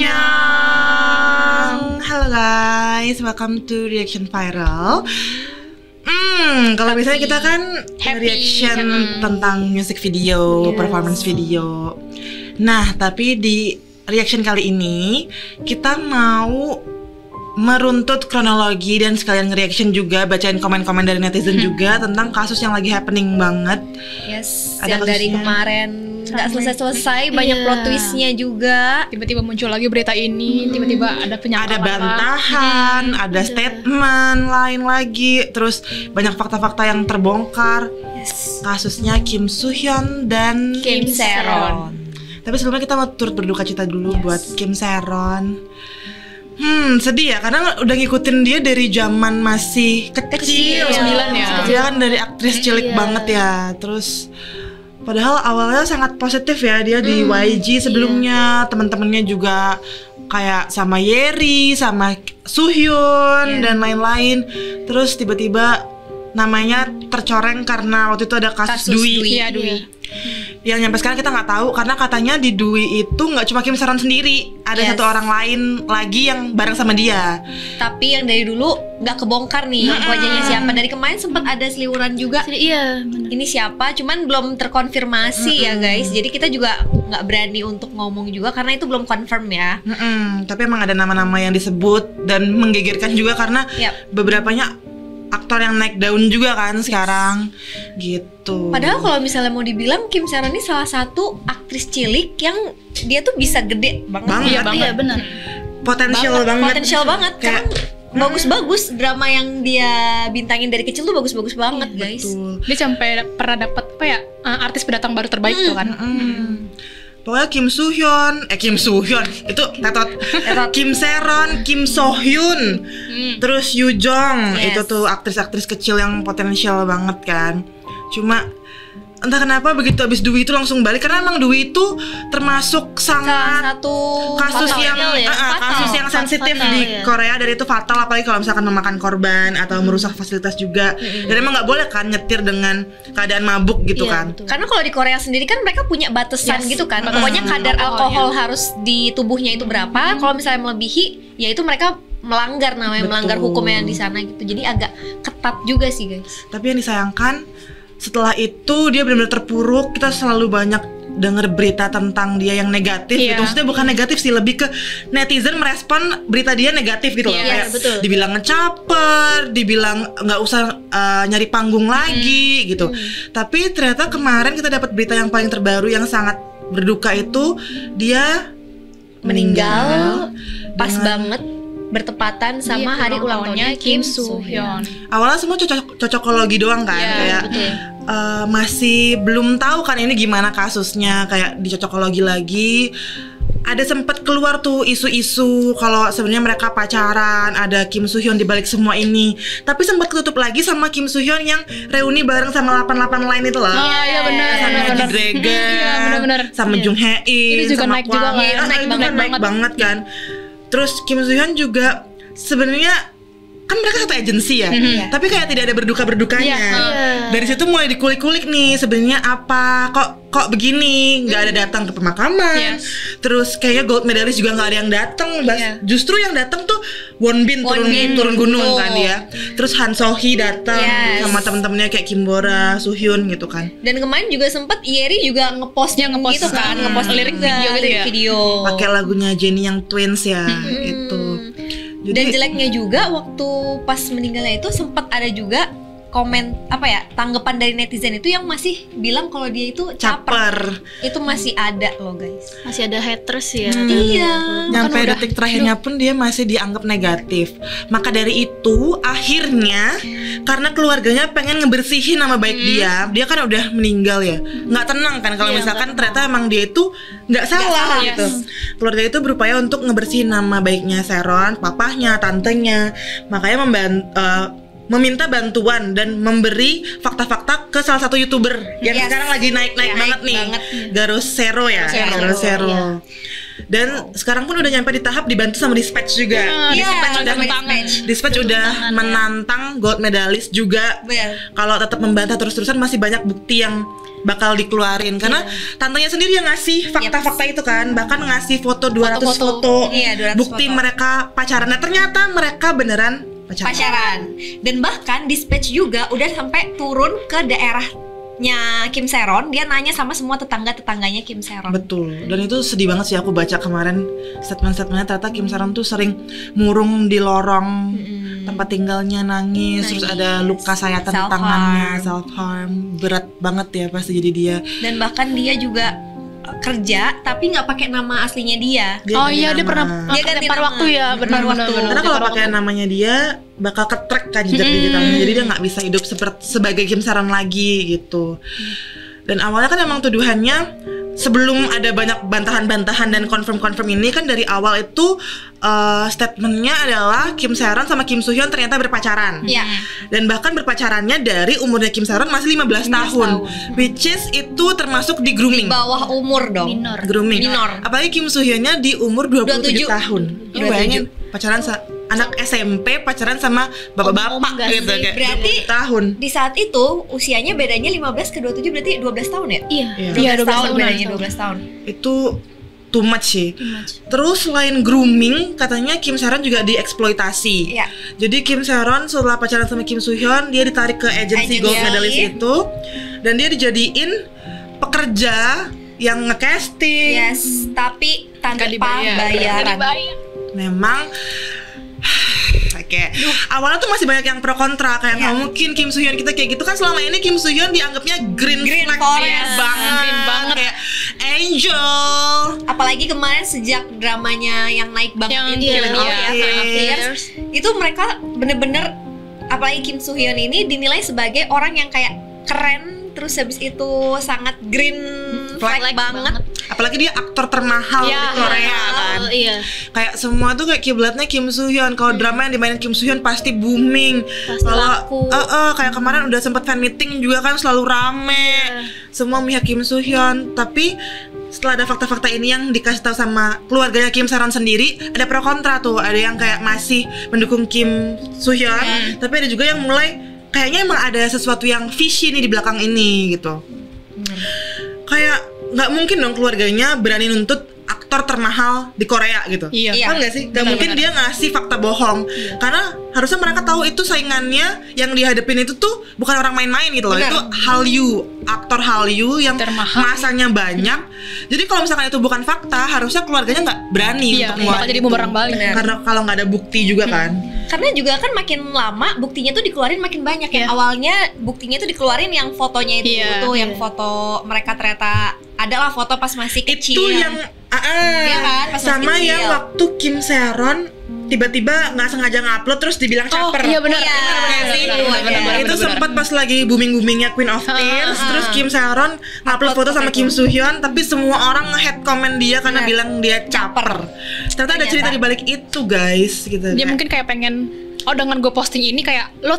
Annyeong. Halo guys, welcome to Reaction Viral. Kalau misalnya kita kan reaction tentang music video, performance video. Nah, tapi di reaction kali ini kita mau meruntut kronologi dan sekalian nge-reaction juga, bacain komen-komen dari netizen juga tentang kasus yang lagi happening banget. Yes, ada yang dari kemarin nggak selesai-selesai, banyak plot twistnya juga. Tiba-tiba muncul lagi berita ini, tiba-tiba ada penyangkalan, ada bantahan, ada statement lain lagi, terus banyak fakta-fakta yang terbongkar. Yes. Kasusnya Kim Soo Hyun dan Kim Saeron. Tapi sebelumnya kita mau turut berduka cita dulu buat Kim Saeron. Sedih ya, karena udah ngikutin dia dari zaman masih kecil. 9 ya. Dia kan dari aktris cilik banget ya. Terus padahal awalnya sangat positif ya dia di YG sebelumnya. Teman-temannya juga kayak sama Yeri, sama Suhyun dan lain-lain. Terus tiba-tiba namanya tercoreng karena waktu itu ada kasus Dwi. Iya, Dwi. Yang nyampe sekarang kita nggak tahu karena katanya di Dwi itu nggak cuma Kim Saeron sendiri, ada satu orang lain lagi yang bareng sama dia. Tapi yang dari dulu nggak kebongkar nih wajahnya siapa. Dari kemarin sempat ada seliweran juga. Iya, bener. Ini siapa? Cuman belum terkonfirmasi ya guys. Jadi kita juga nggak berani untuk ngomong juga karena itu belum confirm ya. Tapi emang ada nama-nama yang disebut dan menggegerkan juga karena beberapanya aktor yang naik daun juga kan sekarang gitu. Padahal kalau misalnya mau dibilang Kim Saeron ini salah satu aktris cilik yang dia tuh bisa gede banget. Iya, benar. Potensial banget. Potensial banget kan. Bagus-bagus drama yang dia bintangin dari kecil tuh bagus-bagus banget guys. Betul. Dia sampai pernah dapat apa ya, artis pendatang baru terbaik tuh kan. Pokoknya Kim Soo Hyun itu tetot. Kim Saeron, Kim So Hyun, terus Yoo Jong, itu tuh aktris-aktris kecil yang potensial banget kan. Cuma entah kenapa begitu abis Dwi itu langsung balik, karena emang Dwi itu termasuk sangat satu kasus fatal yang kasus yang sensitif di Korea, dan itu fatal apalagi kalau misalkan memakan korban atau merusak fasilitas juga. Dan emang nggak boleh kan nyetir dengan keadaan mabuk gitu kan. Betul. Karena kalau di Korea sendiri kan mereka punya batasan gitu kan. Pokoknya kadar alkohol harus di tubuhnya itu berapa. Kalau misalnya melebihi, ya itu mereka melanggar, namanya melanggar hukum yang di sana gitu. Jadi agak ketat juga sih guys. Tapi yang disayangkan setelah itu dia benar-benar terpuruk. Kita selalu banyak dengar berita tentang dia yang negatif gitu. Maksudnya bukan negatif sih, lebih ke netizen merespon berita dia negatif gitu loh. Kayak dibilang ngecaper, dibilang nggak usah nyari panggung lagi gitu. Tapi ternyata kemarin kita dapat berita yang paling terbaru yang sangat berduka, itu dia meninggal pas banget bertepatan sama hari ulang tahunnya Kim Soo Hyun. Awalnya semua cocokologi doang kan, kayak masih belum tahu kan ini gimana kasusnya, kayak dicocokologi lagi. Ada sempat keluar tuh isu-isu kalau sebenarnya mereka pacaran, ada Kim Soo Hyun di balik semua ini. Tapi sempat ketutup lagi sama Kim Soo Hyun yang reuni bareng sama 88 lain itu loh. Iya benar. Sama G Dragon, sama Jung Hae In, itu juga sama naik juga kan. naik banget kan. Terus Kim Soo Hyun juga sebenarnya kan mereka satu agensi ya, tapi kayak tidak ada berduka-berdukanya. Dari situ mulai dikulik-kulik nih, sebenarnya apa, kok begini, nggak ada datang ke pemakaman. Terus kayaknya gold medalist juga nggak ada yang datang. Justru yang datang tuh Won Bin turun gunung kan dia. Terus Han So Hee datang sama temen-temennya kayak Kim Bora, Soo Hyun gitu kan. Dan kemarin juga sempet Yeri juga ngepost gitu kan, ngepost lirik video pakai lagunya Jennie yang Twins ya. Itu. Jadi, dan jeleknya juga waktu pas meninggalnya itu sempat ada juga komen tanggapan dari netizen itu yang masih bilang kalau dia itu caper. Itu masih ada loh guys. Masih ada haters ya. Iya. Nyampe detik terakhirnya pun dia masih dianggap negatif. Maka dari itu akhirnya karena keluarganya pengen ngebersihin nama baik dia kan udah meninggal ya. Nggak tenang kan kalau misalkan ternyata emang dia itu nggak salah gitu. Keluarga itu berupaya untuk ngebersihin nama baiknya Saeron, papahnya, tantenya. Makanya meminta bantuan dan memberi fakta-fakta ke salah satu YouTuber yang sekarang lagi naik-naik banget nih, Garosero ya. Garosero. Dan sekarang pun udah nyampe di tahap dibantu sama Dispatch juga. Dispatch udah menantang gold medalist juga. Kalau tetap membantah terus-terusan masih banyak bukti yang bakal dikeluarin karena tantenya sendiri yang ngasih fakta-fakta itu kan, bahkan ngasih foto 200 foto, Iya, 200 bukti foto. mereka pacaran. Nah, ternyata mereka beneran pacaran. Dan bahkan Dispatch juga udah sampai turun ke daerahnya Kim Se-ron, dia nanya sama semua tetangga-tetangganya Kim Se-ron. Betul. Dan itu sedih banget sih, aku baca kemarin statement-statementnya, ternyata Kim Se-ron tuh sering murung di lorong tempat tinggalnya, nangis, terus ada luka sayatan di Self-harm. tangannya, self harm. Berat banget ya pasti jadi dia. Dan bahkan dia juga kerja tapi nggak pakai nama aslinya dia. Oh ganti iya, dia nama. pernah Dia ganti lempar nama. waktu ya, Lempar benar waktu. Karena kalau pakai namanya dia bakal ketrek kan jejak digitalnya, jadi dia nggak bisa hidup sebagai Kim Se-ron lagi gitu. Dan awalnya kan emang tuduhannya, sebelum ada banyak bantahan-bantahan dan confirm ini kan dari awal itu statementnya adalah Kim Se-ron sama Kim Soo Hyun ternyata berpacaran. Iya. Dan bahkan berpacarannya dari umurnya Kim Se-ron masih 15 tahun, which is itu termasuk di grooming. Bawah umur dong. minor. Grooming. Minor. Apalagi Kim Soo Hyunnya di umur 27 27. tahun. Lu 27. bayangin pacaran anak SMP pacaran sama bapak-bapak Om-om gitu sih? kayak Berarti 20 tahun. di saat itu usianya bedanya 15 ke 27 berarti 12 tahun ya? Iya. Iya. 12 tahun tahunan. bedanya 12 tahun. Itu too much sih. Terus selain grooming, katanya Kim Se-ron juga dieksploitasi. Iya. Jadi Kim Se-ron setelah pacaran sama Kim Soo Hyun, dia ditarik ke agency gold Agency. medalist itu, dan dia dijadiin pekerja yang nge-casting. Yes, tapi tanpa Nggak dibayar. bayaran. Memang kayak awalnya tuh masih banyak yang pro kontra, kayak nggak mungkin Kim Soo Hyun kita kayak gitu kan. Selama ini Kim Soo Hyun dianggapnya green flag forest. banget, Green banget. kayak angel. Apalagi kemarin sejak dramanya yang naik banget Yang ini Killing Killing Eve. Eve, itu mereka bener-bener, apalagi Kim Soo Hyun ini dinilai sebagai orang yang kayak keren, terus habis itu sangat green flag banget. Apalagi dia aktor termahal di Korea kan. Iya. Kayak semua tuh kayak kiblatnya Kim Soo Hyun. Kalau drama yang dimainin Kim Soo Hyun pasti booming. Pasti Kalau laku. kayak kemarin udah sempet fan meeting juga kan, selalu rame. Semua mihak Kim Soo Hyun. Tapi setelah ada fakta-fakta ini yang dikasih tahu sama keluarganya Kim Se-ron sendiri, ada pro kontra tuh. Ada yang kayak masih mendukung Kim Soo Hyun, tapi ada juga yang mulai kayaknya emang ada sesuatu yang fishy nih di belakang ini gitu. Kayak nggak mungkin dong keluarganya berani nuntut aktor termahal di Korea gitu. Iya. Paham nggak sih? Gak mungkin dia ngasih fakta bohong. Karena harusnya mereka tahu itu saingannya yang dihadapin itu tuh bukan orang main-main gitu loh. Benar. Itu Hallyu, aktor Hallyu yang Termahal. masanya banyak. Jadi kalau misalkan itu bukan fakta, harusnya keluarganya nggak berani Iya, untuk bakal ngeluarin jadi itu. bumerang balik. Benar. Karena kalau nggak ada bukti juga kan. Karena juga kan makin lama buktinya tuh dikeluarin makin banyak. Yang Iya. awalnya buktinya tuh dikeluarin yang fotonya itu Iya, tuh, yang foto mereka ternyata adalah foto pas masih kecil. Itu yang Iya kan, pas masih sama kecil. yang waktu Kim Se-ron tiba-tiba nggak sengaja ngupload terus dibilang Oh, caper. iya benar. Iya, Benar, Itu sempat pas lagi booming-boomingnya Queen of Tears, terus Kim Se-ron ngupload foto sama Kim Soo Hyun, tapi semua orang nge-hate komen dia karena Benar. bilang dia caper. Ternyata ada cerita di balik itu, guys, gitu. Dia Kayak, mungkin kayak pengen, oh dengan gue posting ini kayak lo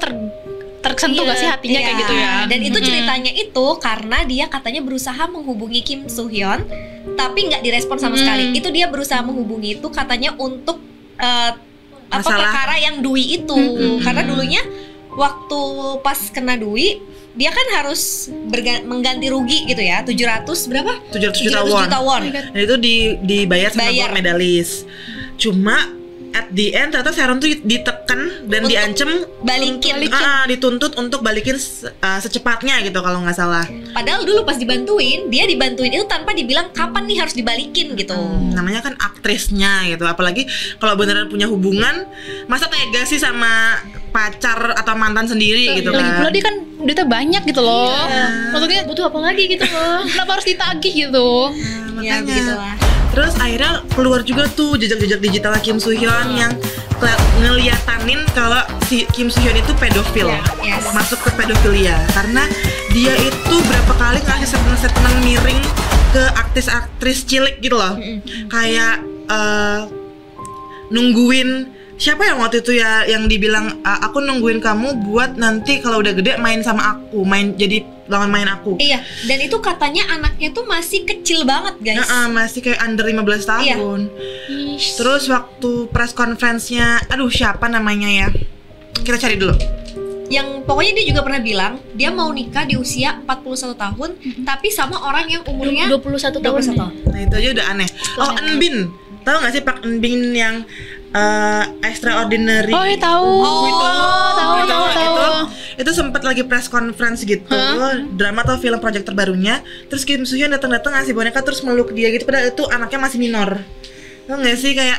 tersentuh gak sih hatinya kayak gitu ya. Dan itu ceritanya itu karena dia katanya berusaha menghubungi Kim Soo Hyun tapi nggak direspon sama sekali. Itu dia berusaha menghubungi itu katanya untuk apa Masalah. perkara yang Dwi itu. Karena dulunya waktu pas kena Dwi dia kan harus mengganti rugi gitu ya, 700 berapa? 700 juta won. Dan itu dibayar sama Bayar. gold medalist. Cuma at the end ternyata Sharon tuh ditekan dan Untuk diancem balikin. dituntut untuk balikin secepatnya gitu kalau nggak salah. Padahal dulu pas dibantuin, dia dibantuin itu tanpa dibilang kapan nih harus dibalikin gitu. Namanya kan aktrisnya gitu. Apalagi kalau beneran punya hubungan, masa tega sih sama pacar atau mantan sendiri gitu Lagi pula kan. dia kan duitnya banyak gitu loh. Maksudnya butuh apa lagi gitu loh. Kenapa harus ditagih gitu? Ya Makanya. begitulah. Terus akhirnya keluar juga tuh jejak-jejak digital Kim Soo Hyun yang ngeliatanin kalau si Kim Soo Hyun itu pedofil, Yes. masuk ke pedofilia karena dia itu berapa kali ngasih statement-statement miring ke artis-artis cilik gitu loh, kayak nungguin siapa yang waktu itu ya yang dibilang aku nungguin kamu buat nanti kalau udah gede main sama aku, main jadi lawan main aku. Iya, dan itu katanya anaknya tuh masih kecil banget, guys. Masih kayak under 15 tahun. Terus waktu press conference-nya, aduh siapa namanya ya? Kita cari dulu. Yang pokoknya dia juga pernah bilang dia mau nikah di usia 41 tahun tapi sama orang yang umurnya 21 tahun. Nah itu aja udah aneh. Oh, Enbin, tahu nggak sih Pak Enbin yang Extraordinary? Oh, ya tahu. Tahu. Itu sempat lagi press conference gitu, drama atau film project terbarunya. Terus Kim Soo Hyun datang ngasih boneka terus meluk dia gitu, padahal itu anaknya masih minor. Tahu nggak sih kayak?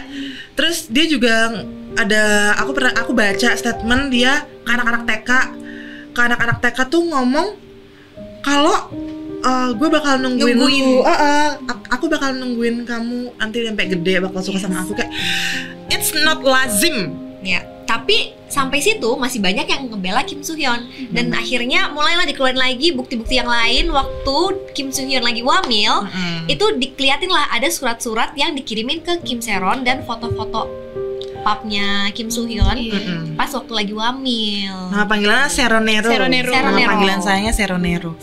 Terus dia juga ada, aku baca statement dia ke anak-anak TK tuh ngomong kalau gue bakal nungguin lu, aku bakal nungguin kamu nanti sampai gede bakal suka sama aku, kayak it's not lazim ya. Tapi sampai situ masih banyak yang ngebela Kim Soo Hyun dan akhirnya mulailah dikeluarin lagi bukti-bukti yang lain. Waktu Kim Soo Hyun lagi wamil, itu dikeliatin lah ada surat-surat yang dikirimin ke Kim Seron dan foto-foto papnya Kim Soo Hyun pas waktu lagi wamil. Nama panggilannya Seronero. Nama panggilan sayangnya Seronero.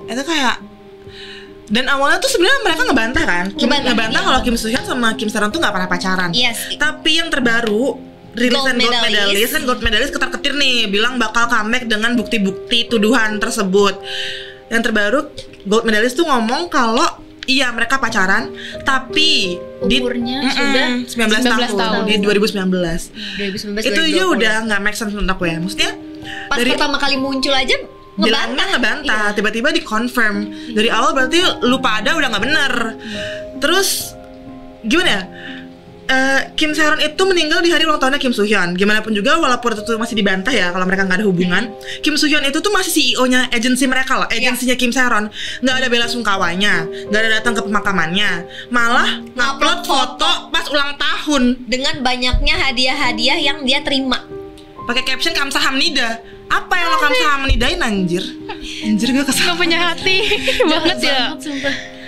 Itu kayak, dan awalnya tuh sebenarnya mereka ngebantah kan, ngebantah kalau Kim Soo Hyun sama Kim Seron tuh nggak pernah pacaran. Tapi yang terbaru rilisan gold medalist ketar-ketir nih bilang bakal comeback dengan bukti-bukti tuduhan tersebut. Yang terbaru gold medalist tuh ngomong kalau iya mereka pacaran tapi umurnya sudah 19 tahun di 2019 itu aja udah nggak make sense menurut aku ya. Maksudnya pas dari pertama kali muncul aja ngebantah, tiba-tiba dikonfirm dari awal, berarti lu pada udah nggak bener. Terus gimana ya? Kim Seron itu meninggal di hari ulang tahunnya Kim Soo Hyun. Gimana pun juga walaupun itu masih dibantah ya kalau mereka nggak ada hubungan, Kim Soo Hyun itu tuh masih CEO-nya agensi mereka lah, agensinya Kim Seron. Nggak ada bela sungkawanya, nggak ada datang ke pemakamannya, malah ngupload foto pas ulang tahun dengan banyaknya hadiah-hadiah yang dia terima. Pakai caption Kamsahamnida. Apa yang lo Kamsahamidain anjir? Anjir gue kesel. Gak punya hati banget ya.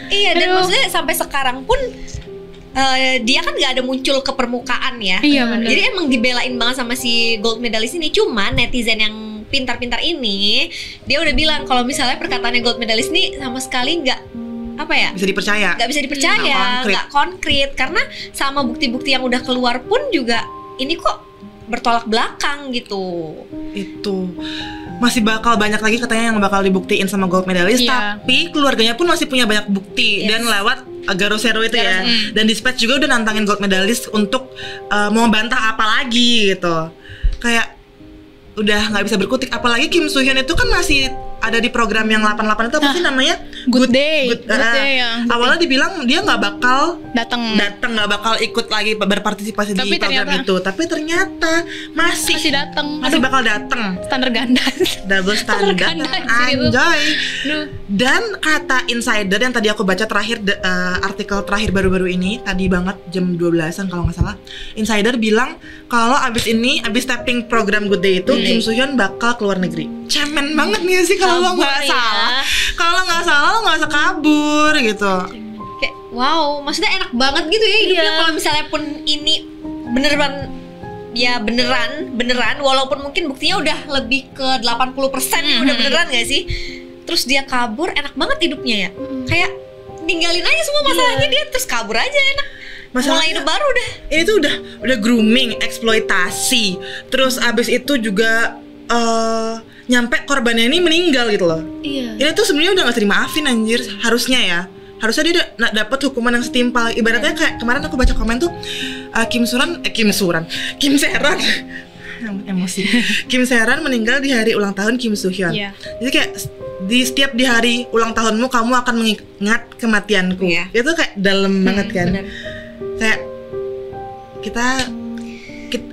Iya, dan maksudnya sampai sekarang pun dia kan nggak ada muncul ke permukaan ya. Iya, bener. Jadi emang dibelain banget sama si gold medalist ini. Cuman netizen yang pintar-pintar ini, dia udah bilang kalau misalnya perkataannya gold medalist ini sama sekali nggak bisa dipercaya. Nggak bisa dipercaya, nggak konkret. Karena sama bukti-bukti yang udah keluar pun juga ini kok bertolak belakang gitu. Itu masih bakal banyak lagi katanya yang bakal dibuktiin sama gold medalist, tapi keluarganya pun masih punya banyak bukti dan lewat Garosero itu ya. Dan Dispatch juga udah nantangin gold medalist untuk mau bantah apa lagi gitu. Kayak udah nggak bisa berkutik. Apalagi Kim Soo Hyun itu kan masih ada di program yang 88 itu apa sih namanya? Good Day. Awalnya dibilang dia nggak bakal datang nggak bakal ikut lagi berpartisipasi di program itu, tapi ternyata masih datang, masih bakal datang. Standar ganda, double standar, anjay. Dan kata insider yang tadi aku baca terakhir artikel terakhir baru-baru ini tadi banget jam 12-an kalau nggak salah, insider bilang kalau abis tapping program Good Day itu Kim Soo Hyun bakal keluar negeri. Cemen banget nih sih kalau lo nggak salah. Kalau nggak salah lo nggak usah kabur gitu. Kayak wow, maksudnya enak banget gitu ya hidupnya. Kalau misalnya pun ini beneran walaupun mungkin buktinya udah lebih ke 80% udah beneran nggak sih? Terus dia kabur, enak banget hidupnya ya. Kayak ninggalin aja semua masalahnya dia terus kabur aja enak. Mulai hidup baru udah. Ini tuh udah grooming, eksploitasi. Terus abis itu juga nyampe korbannya ini meninggal gitu loh. Ini tuh sebenarnya udah nggak usah dimaafin anjir, harusnya dia udah dapat hukuman yang setimpal. Ibaratnya kayak kemarin aku baca komen tuh Kim Seron emosi. Kim Seron meninggal di hari ulang tahun Kim Soo Hyun. Jadi kayak setiap di hari ulang tahunmu kamu akan mengingat kematianku. Itu kayak dalam banget kan. Bener. Kayak kita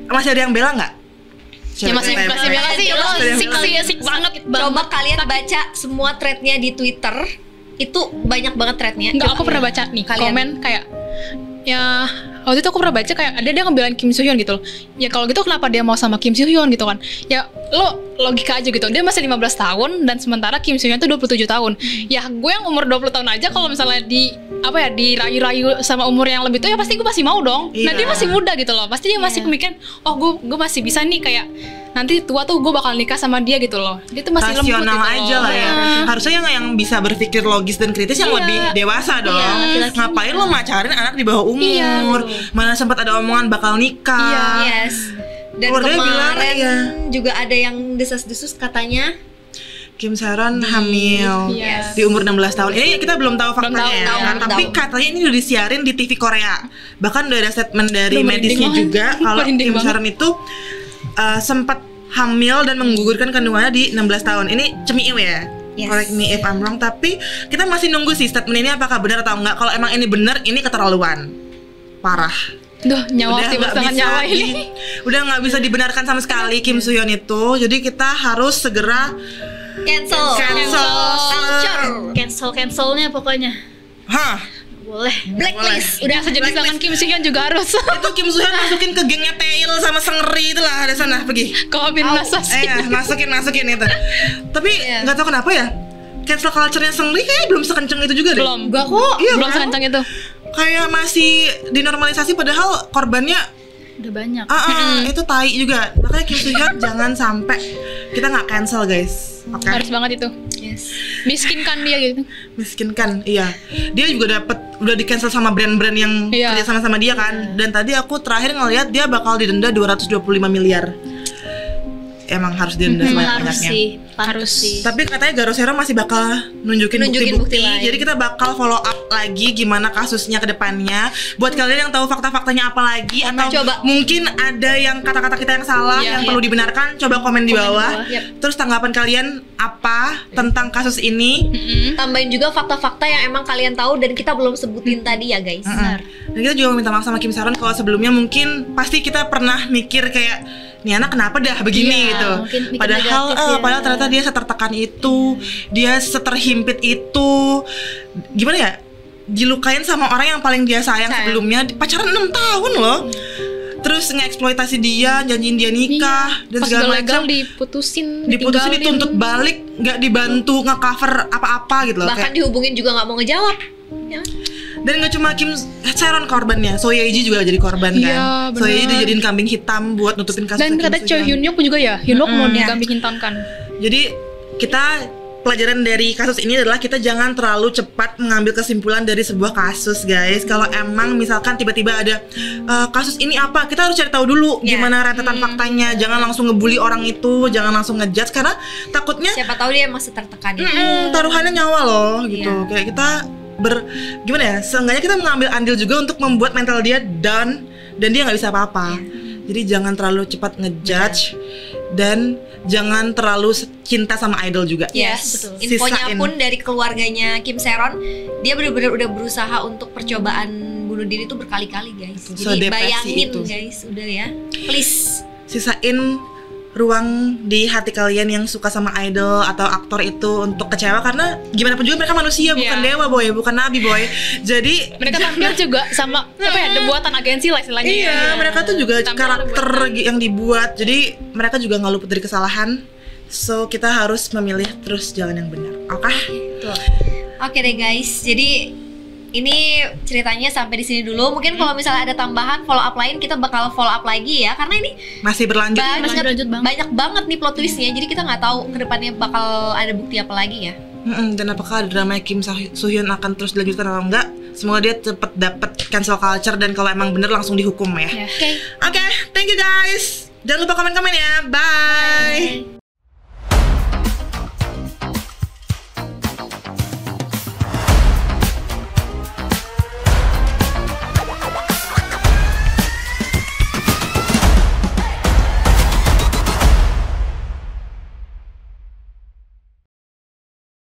masih ada yang bela nggak? Ya masih bela sih, asik banget. Coba kalian baca semua threadnya di Twitter, itu banyak banget threadnya. Enggak, aku pernah baca nih komen kayak ya waktu itu aku pernah baca kayak ada dia ngebelain Kim Soo Hyun gitu loh. Ya kalau gitu kenapa dia mau sama Kim Soo Hyun gitu kan? Ya lo logika aja gitu. Dia masih 15 tahun dan sementara Kim Soo Hyun tuh 27 tahun. Ya gue yang umur 20 tahun aja kalau misalnya dirayu-rayu sama umur yang lebih tua ya pasti gue masih mau dong. Nah dia masih muda gitu loh. Pasti dia masih pemikiran, oh gue masih bisa nih kayak nanti tua tuh gue bakal nikah sama dia gitu loh. Dia tuh masih lembut gitu aja loh. Lah ya. Harusnya yang bisa berpikir logis dan kritis yang lebih dewasa dong. Ngapain lo macarin anak di bawah umur? Mana sempat ada omongan bakal nikah. Dan keluarganya bilang, kemarin iya, juga ada yang desas-desus katanya Kim Saeron hamil Yes. di umur 16 tahun. Ini kita belum tahu faktanya tahu, ya, belum kan? tahu. Tapi katanya ini udah disiarin di TV Korea. Bahkan udah ada statement dari Aduh, medisnya merinding juga kalau Merinding Kim banget. Saeron itu sempat hamil dan menggugurkan kandungannya di 16 tahun. Ini cemiu ya. Yes. Correct me if I'm wrong, tapi kita masih nunggu sih statement ini apakah benar atau enggak. Kalau emang ini benar, ini keterlaluan. Parah. Duh, nyawa sih nggak pasangan bisa nyawa ini. udah nggak bisa dibenarkan sama sekali Kim Soo Hyun itu. Jadi kita harus segera cancel Cancelnya pokoknya. hah, Boleh. blacklist. Udah sejenis tangan Kim Soo Hyun juga harus. itu Kim Soo Hyun masukin ke gengnya Taeil sama Seungri itu lah, ada sana pergi. Kau binasa sih. Masukin itu. Tapi nggak tahu kenapa ya, cancel culture-nya Seungri kayaknya belum sekenceng itu juga deh. Belum. Enggak kok. Iya, Belum kan? sekencang itu. Kayak masih dinormalisasi padahal korbannya Udah banyak. itu tai juga. Makanya Kim Soo Hyun jangan sampai kita nggak cancel guys. Oke. Harus banget itu. Yes. Miskin kan dia gitu. Miskin kan, iya. Dia juga udah di cancel sama brand-brand yang Iya. kerja sama dia kan. Dan tadi aku terakhir ngelihat dia bakal didenda 225 miliar. Emang harus didenda Harus sebanyak-banyaknya. sih, pantas Harus. sih. Tapi katanya Garosero masih bakal nunjukin Nunjukin bukti-bukti. bukti lain. Jadi kita bakal follow up lagi gimana kasusnya ke depannya. Buat kalian yang tahu fakta-faktanya apa lagi atau coba. mungkin ada yang kata-kata kita yang salah Iya, yang iya. perlu dibenarkan, coba komen di bawah. Yap. Terus tanggapan kalian apa tentang kasus ini? Tambahin juga fakta-fakta yang emang kalian tahu dan kita belum sebutin tadi ya guys. Dan kita juga minta maaf sama Kim Saeron kalau sebelumnya mungkin pasti kita pernah mikir kayak nih anak kenapa dah begini Iya, gitu. mungkin mikir Padahal negatif ya. padahal ternyata dia setertekan itu, dia seterhimpit itu. Gimana ya? Dilukain sama orang yang paling dia sayang sebelumnya, pacaran 6 tahun loh. Terus ngeeksploitasi dia, janjiin dia nikah dan Pas segala udah legal macam. diputusin, Diputusin, ditinggalin. dituntut balik, nggak dibantu nge-cover apa-apa gitu loh. Bahkan Kayak- dihubungin juga nggak mau ngejawab. Ya. Dan gak cuma Kim Saeron korbannya, So Ye Ji juga jadi korban kan. Iya, So Ye Ji benar. dijadiin kambing hitam buat nutupin kasus Dan Kim kata Soo Choi Hyun. Hyun Wook juga ya, Hyun Wook mau Iya. digambing hitamkan. Jadi kita pelajaran dari kasus ini adalah kita jangan terlalu cepat mengambil kesimpulan dari sebuah kasus guys. Kalau emang misalkan tiba-tiba ada kasus ini apa, kita harus cari tahu dulu Ya. gimana rentetan faktanya. Jangan langsung ngebully orang itu, jangan langsung ngejudge karena takutnya Siapa tahu dia masih tertekan ya. taruhannya nyawa loh gitu. Iya. Kayak kita gimana ya? Seenggaknya kita mengambil andil juga untuk membuat mental dia down dan dia nggak bisa apa-apa. Jadi jangan terlalu cepat ngejudge dan jangan terlalu cinta sama idol juga. Yes, betul. infonya Sisain. pun dari keluarganya Kim Saeron, dia benar-benar udah berusaha untuk percobaan bunuh diri itu berkali-kali guys. Jadi Sedepresi bayangin itu. guys, udah ya, please. Sisain ruang di hati kalian yang suka sama idol atau aktor itu untuk kecewa karena gimana pun juga mereka manusia, bukan Iya. dewa boy, bukan nabi boy. Jadi Mereka tampil juga sama apa ya, buatan agensi lah istilahnya. iya, ya. mereka tuh juga Tampil karakter yang dibuat. Jadi mereka juga nggak luput dari kesalahan. So kita harus memilih terus jalan yang benar. Oke? Oke deh guys, jadi ini ceritanya sampai di sini dulu. Mungkin kalau misalnya ada tambahan follow up lain, kita bakal follow up lagi ya, karena ini Masih berlanjut. Berlanjut banget. banyak banget nih plot twistnya. Jadi kita nggak tahu kedepannya bakal ada bukti apa lagi ya. Dan apakah drama Kim Soo Hyun akan terus dilanjutkan atau enggak? Semoga dia cepet dapet cancel culture dan kalau emang bener langsung dihukum ya. Ya. Oke. Oke, thank you guys. Jangan lupa komen-komen ya. Bye.